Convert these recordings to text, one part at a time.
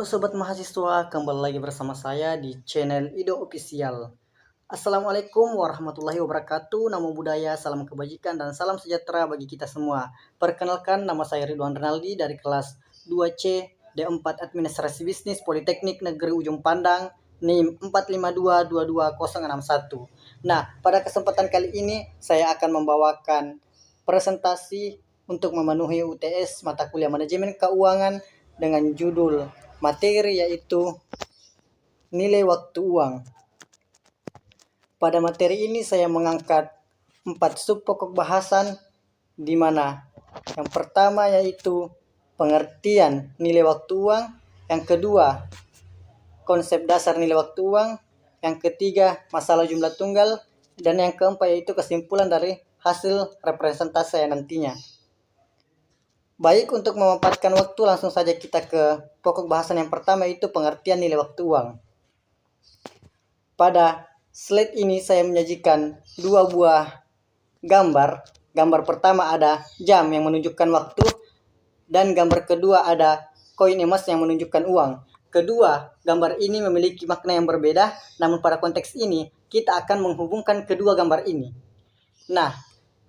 Sobat Mahasiswa, kembali lagi bersama saya di channel Ido Official. Assalamualaikum warahmatullahi wabarakatuh, namo buddhaya, salam kebajikan, dan salam sejahtera bagi kita semua. Perkenalkan, nama saya Ridwan Renaldi dari kelas 2C D4 Administrasi Bisnis Politeknik Negeri Ujung Pandang, NIM 452226061. Nah, pada kesempatan kali ini saya akan membawakan presentasi untuk memenuhi UTS mata kuliah Manajemen Keuangan dengan judul materi yaitu nilai waktu uang. Pada materi ini saya mengangkat 4 sub pokok bahasan, di mana yang pertama yaitu pengertian nilai waktu uang, yang kedua konsep dasar nilai waktu uang, yang ketiga masalah jumlah tunggal, dan yang keempat yaitu kesimpulan dari hasil representasi saya nantinya. Baik, untuk memanfaatkan waktu langsung saja kita ke pokok bahasan yang pertama, yaitu pengertian nilai waktu uang. Pada slide ini saya menyajikan dua buah gambar. Gambar pertama ada jam yang menunjukkan waktu, dan gambar kedua ada koin emas yang menunjukkan uang. Kedua gambar ini memiliki makna yang berbeda, namun pada konteks ini kita akan menghubungkan kedua gambar ini. Nah,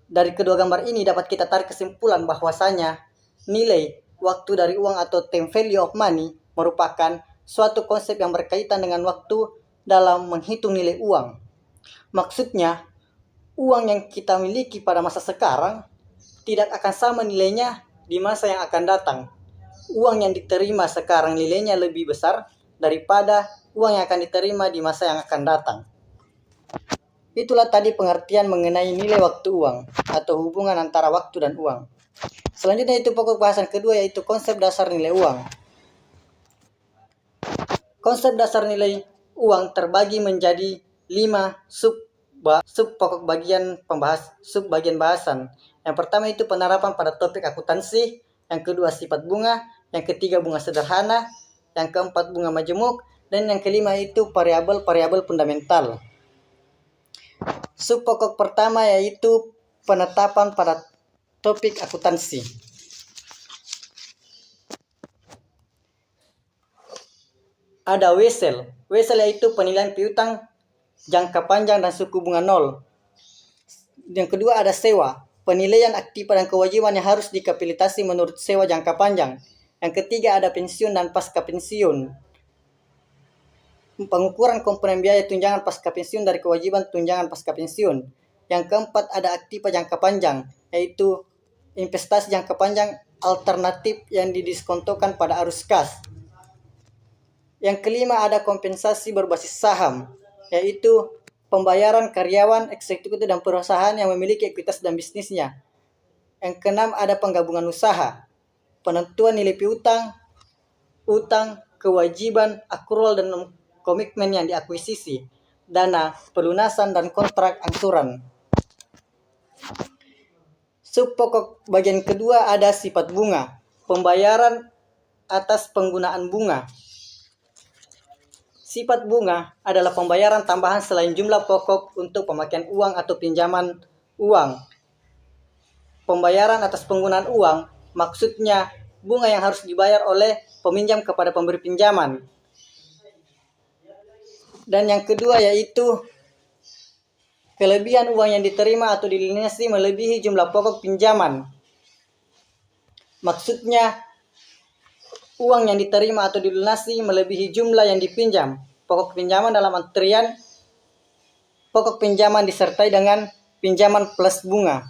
dari kedua gambar ini dapat kita tarik kesimpulan bahwasanya nilai waktu dari uang atau time value of money merupakan suatu konsep yang berkaitan dengan waktu dalam menghitung nilai uang. Maksudnya, uang yang kita miliki pada masa sekarang tidak akan sama nilainya di masa yang akan datang. Uang yang diterima sekarang nilainya lebih besar daripada uang yang akan diterima di masa yang akan datang. Itulah tadi pengertian mengenai nilai waktu uang atau hubungan antara waktu dan uang. Selanjutnya itu pokok bahasan kedua, yaitu konsep dasar nilai uang. Konsep dasar nilai uang terbagi menjadi 5 sub pokok bagian bahasan. Yang pertama itu penerapan pada topik akuntansi, yang kedua sifat bunga, yang ketiga bunga sederhana, yang keempat bunga majemuk, dan yang kelima itu variabel fundamental. Sub pokok pertama yaitu penetapan pada topik akuntansi. Ada wesel. Wesel yaitu penilaian piutang jangka panjang dan suku bunga 0. Yang kedua ada sewa, penilaian aktiva dan kewajiban yang harus dikapitalisasi menurut sewa jangka panjang. Yang ketiga ada pensiun dan pasca pensiun, pengukuran komponen biaya tunjangan pasca pensiun dari kewajiban tunjangan pasca pensiun. Yang keempat ada aktiva jangka panjang, yaitu investasi jangka panjang alternatif yang didiskontokan pada arus kas. Yang kelima ada kompensasi berbasis saham, yaitu pembayaran karyawan, eksekutif dan perusahaan yang memiliki ekuitas dan bisnisnya. Yang keenam ada penggabungan usaha, penentuan nilai piutang, utang, kewajiban, akrual dan komitmen yang diakuisisi, dana, pelunasan, dan kontrak angsuran. Sub pokok bagian kedua ada sifat bunga, pembayaran atas penggunaan bunga. Sifat bunga adalah pembayaran tambahan selain jumlah pokok untuk pemakaian uang atau pinjaman uang. Pembayaran atas penggunaan uang maksudnya bunga yang harus dibayar oleh peminjam kepada pemberi pinjaman. Dan yang kedua yaitu kelebihan uang yang diterima atau dilunasi melebihi jumlah pokok pinjaman. Maksudnya uang yang diterima atau dilunasi melebihi jumlah yang dipinjam. Pokok pinjaman dalam artian pokok pinjaman disertai dengan pinjaman plus bunga.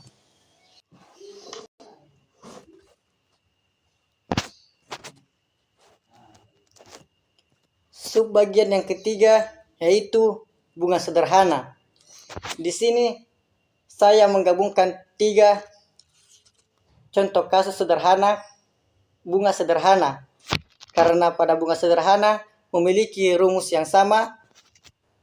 Subbagian yang ketiga yaitu bunga sederhana. Di sini saya menggabungkan 3 contoh kasus sederhana bunga sederhana. Karena pada bunga sederhana memiliki rumus yang sama,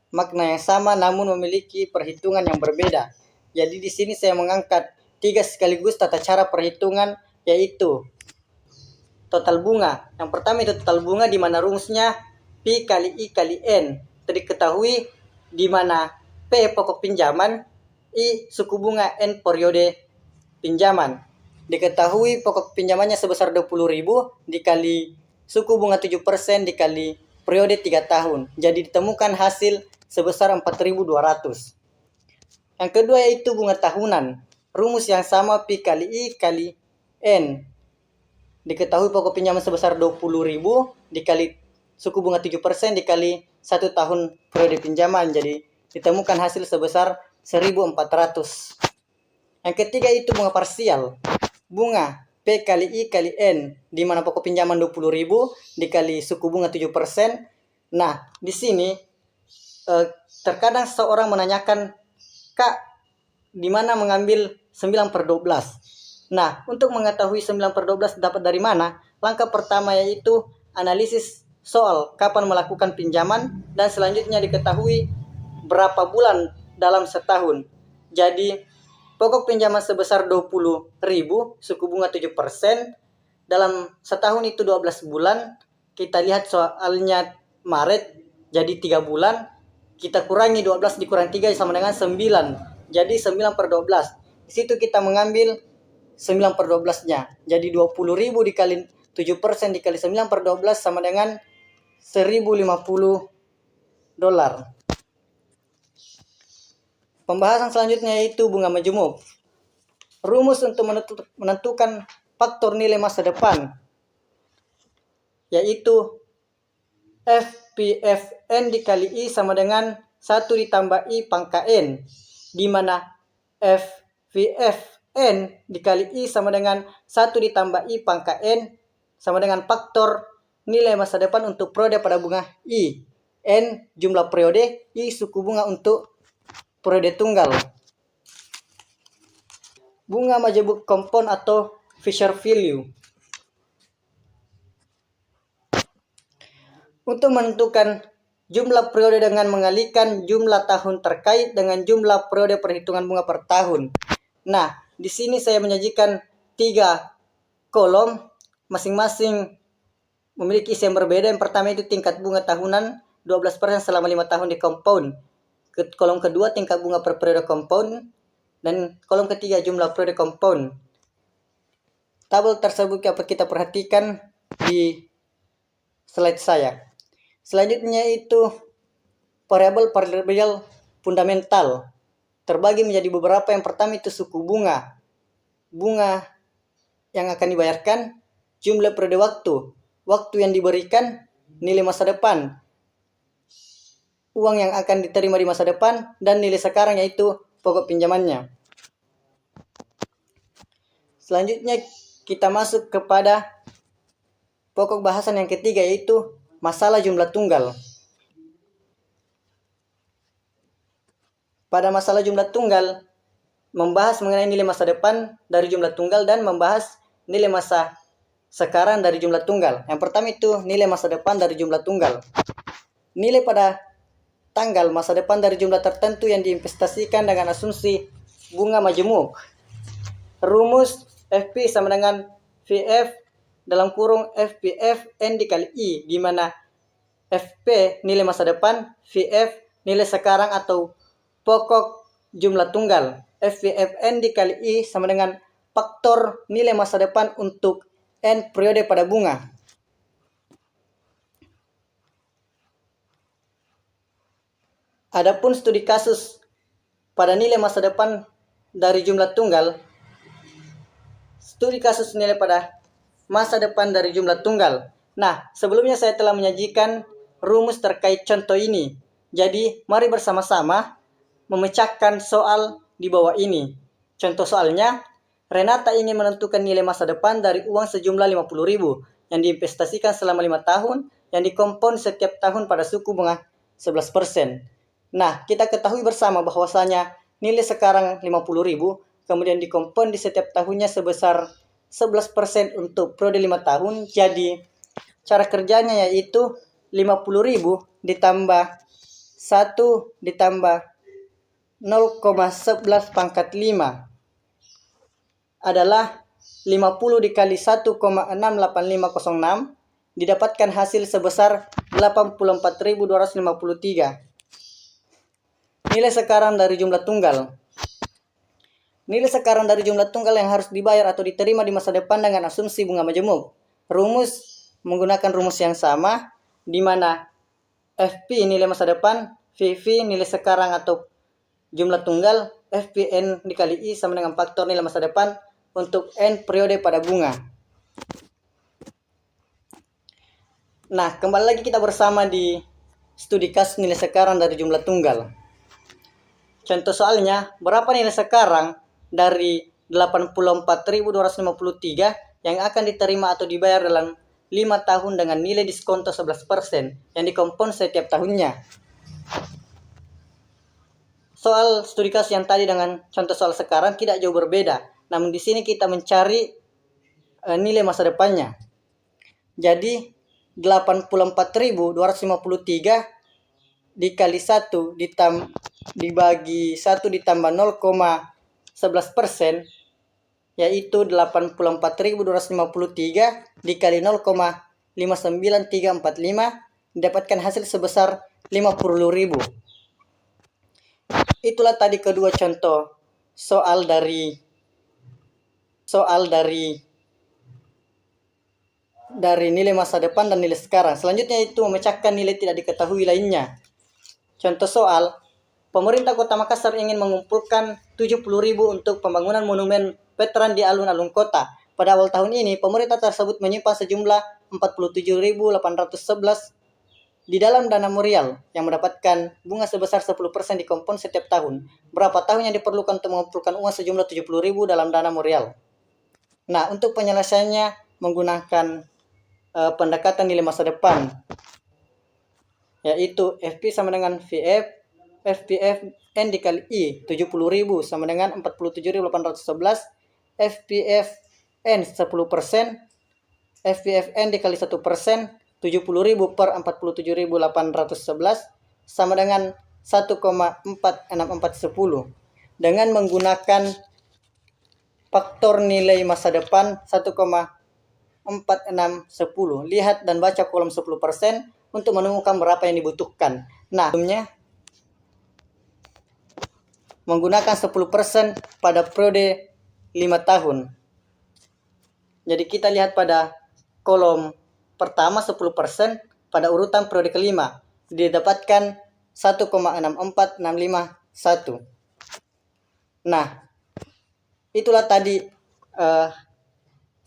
makna yang sama, namun memiliki perhitungan yang berbeda. Jadi di sini saya mengangkat 3 sekaligus tata cara perhitungan, yaitu total bunga. Yang pertama itu total bunga, di mana rumusnya P kali I kali N. Diketahui di mana P pokok pinjaman, I suku bunga, N periode pinjaman. Diketahui pokok pinjamannya sebesar 20.000 dikali suku bunga 7% dikali periode 3 tahun. Jadi ditemukan hasil sebesar 4.200. Yang kedua yaitu bunga tahunan. Rumus yang sama Pi kali I kali N. Diketahui pokok pinjaman sebesar 20.000 dikali suku bunga 7% dikali 1 tahun periode pinjaman. Jadi ditemukan hasil sebesar 1.400. Yang ketiga itu bunga parsial. Bunga P kali I kali N, di mana pokok pinjaman 20.000 dikali suku bunga 7%. Nah, di sini terkadang seseorang menanyakan, Kak, di mana mengambil 9/12? Nah, untuk mengetahui 9/12 dapat dari mana, langkah pertama yaitu analisis soal kapan melakukan pinjaman dan selanjutnya diketahui berapa bulan dalam setahun. Jadi, pokok pinjaman sebesar 20.000, suku bunga 7%, dalam setahun itu 12 bulan. Kita lihat soalnya Maret, jadi 3 bulan. Kita kurangi 12 dikurang 3 sama dengan 9. Jadi 9/12. Di situ kita mengambil 9/12-nya. Jadi 20.000 dikali 7% dikali 9/12 sama dengan $1.050. Pembahasan selanjutnya yaitu bunga majemuk. Rumus untuk menentukan faktor nilai masa depan yaitu FPFN dikali I sama dengan 1 ditambah I pangkat N, di mana FPFN dikali I sama dengan 1 ditambah I pangkat N sama dengan faktor nilai masa depan untuk periode pada bunga I. N jumlah periode, I suku bunga untuk periode tunggal. Bunga majemuk compound atau Fisher value. Untuk menentukan jumlah periode dengan mengalihkan jumlah tahun terkait dengan jumlah periode perhitungan bunga per tahun. Nah, di sini saya menyajikan 3 kolom, masing-masing memiliki isi yang berbeda. Yang pertama itu tingkat bunga tahunan 12% selama 5 tahun di compound. Kolom kedua tingkat bunga per periode compound, dan kolom ketiga jumlah periode compound. Tabel tersebut dapat kita perhatikan di slide saya. Selanjutnya itu variabel fundamental terbagi menjadi beberapa. Yang pertama itu suku bunga. Bunga yang akan dibayarkan, jumlah periode waktu yang diberikan, nilai masa depan, uang yang akan diterima di masa depan, dan nilai sekarang yaitu pokok pinjamannya. Selanjutnya kita masuk kepada pokok bahasan yang ketiga yaitu masalah jumlah tunggal. Pada masalah jumlah tunggal membahas mengenai nilai masa depan dari jumlah tunggal dan membahas nilai masa sekarang dari jumlah tunggal. Yang pertama itu nilai masa depan dari jumlah tunggal. Nilai pada tanggal masa depan dari jumlah tertentu yang diinvestasikan dengan asumsi bunga majemuk. Rumus FP sama dengan VF dalam kurung FPF N dikali I, di mana FP nilai masa depan, VF nilai sekarang atau pokok jumlah tunggal. FPFN dikali I sama dengan faktor nilai masa depan untuk N periode pada bunga. Adapun studi kasus pada nilai masa depan dari jumlah tunggal, studi kasus nilai pada masa depan dari jumlah tunggal. Nah, sebelumnya saya telah menyajikan rumus terkait contoh ini. Jadi, mari bersama-sama memecahkan soal di bawah ini. Contoh soalnya, Renata ingin menentukan nilai masa depan dari uang sejumlah 50.000 yang diinvestasikan selama 5 tahun yang dikompon setiap tahun pada suku bunga 11%. Nah, kita ketahui bersama bahwasanya nilai sekarang 50.000, kemudian dikompon di setiap tahunnya sebesar 11% untuk periode 5 tahun. Jadi, cara kerjanya yaitu 50.000 ditambah 1 ditambah 0,11 pangkat 5 adalah 50 dikali 1,68506, didapatkan hasil sebesar 84.253. Nilai sekarang dari jumlah tunggal. Nilai sekarang dari jumlah tunggal yang harus dibayar atau diterima di masa depan dengan asumsi bunga majemuk. Rumus menggunakan rumus yang sama, di mana FP nilai masa depan, VV nilai sekarang atau jumlah tunggal, FPN dikali I sama dengan faktor nilai masa depan untuk N periode pada bunga. Nah, kembali lagi kita bersama di studi kasus nilai sekarang dari jumlah tunggal. Contoh soalnya, berapa nilai sekarang dari 84.253 yang akan diterima atau dibayar dalam 5 tahun dengan nilai diskonto 11% yang dikompon setiap tahunnya. Soal studi kasus yang tadi dengan contoh soal sekarang tidak jauh berbeda, namun di sini kita mencari nilai masa depannya. Jadi 84.253 dikali 1 dibagi 1 ditambah 0,11%, yaitu 84.253 dikali 0,59345 didapatkan hasil sebesar 50.000. Itulah tadi kedua contoh soal dari nilai masa depan dan nilai sekarang. Selanjutnya itu memecahkan nilai tidak diketahui lainnya. Contoh soal, pemerintah Kota Makassar ingin mengumpulkan 70.000 untuk pembangunan monumen veteran di alun-alun kota. Pada awal tahun ini, pemerintah tersebut menyimpan sejumlah 47.811 di dalam dana Murial yang mendapatkan bunga sebesar 10% dikompon setiap tahun. Berapa tahun yang diperlukan untuk mengumpulkan uang sejumlah 70.000 dalam dana Murial? Nah, untuk penyelesaiannya menggunakan pendekatan nilai masa depan, yaitu FP sama dengan VF, FPF N dikali I 70.000 sama dengan 47.811, FPFN 10%, FPFN dikali 1%, 70.000 per 47.811 sama dengan 1,46410 dengan menggunakan faktor nilai masa depan 1,4610. Lihat dan baca kolom 10% untuk menemukan berapa yang dibutuhkan. Nah, menggunakan 10% pada periode 5 tahun. Jadi kita lihat pada kolom pertama 10% pada urutan periode kelima didapatkan 1,64651. Nah, itulah tadi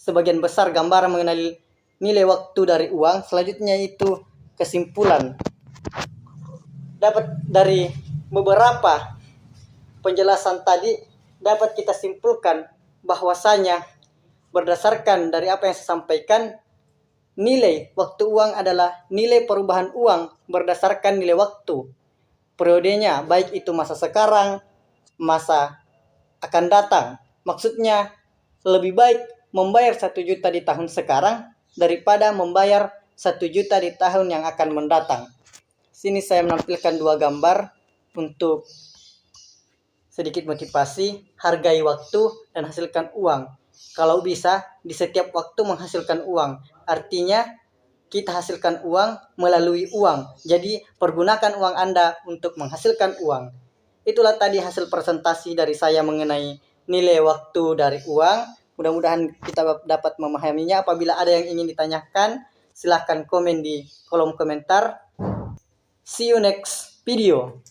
sebagian besar gambaran mengenai nilai waktu dari uang. Selanjutnya itu kesimpulan. Dapat dari beberapa penjelasan tadi dapat kita simpulkan bahwasanya berdasarkan dari apa yang saya sampaikan, nilai waktu uang adalah nilai perubahan uang berdasarkan nilai waktu periodenya, baik itu masa sekarang, masa akan datang. Maksudnya lebih baik membayar 1 juta di tahun sekarang daripada membayar 1 juta di tahun yang akan mendatang. Sini saya menampilkan 2 gambar untuk sedikit motivasi. Hargai waktu dan hasilkan uang. Kalau bisa di setiap waktu menghasilkan uang. Artinya kita hasilkan uang melalui uang. Jadi pergunakan uang Anda untuk menghasilkan uang. Itulah tadi hasil presentasi dari saya mengenai nilai waktu dari uang. Mudah-mudahan kita dapat memahaminya. Apabila ada yang ingin ditanyakan, silahkan komen di kolom komentar. See you next video.